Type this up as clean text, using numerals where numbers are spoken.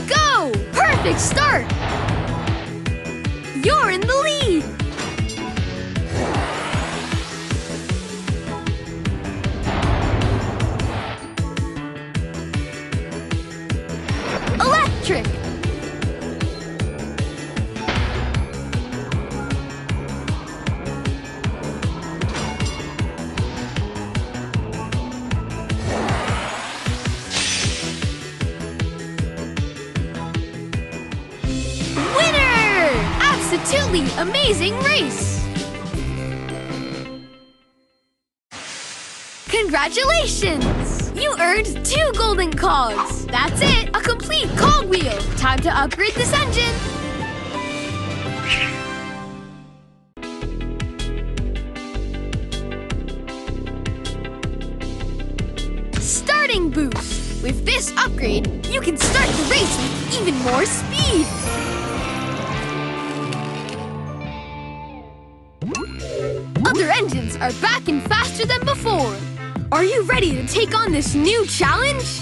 go! Perfect start! You're in the lead! Electric! Absolutely amazing race! Congratulations! You earned 2 golden cogs! That's it! A complete cogwheel! Time to upgrade this engine! Starting boost! With this upgrade, you can start the race with even more speed! Other engines are back and faster than before. Are you ready to take on this new challenge?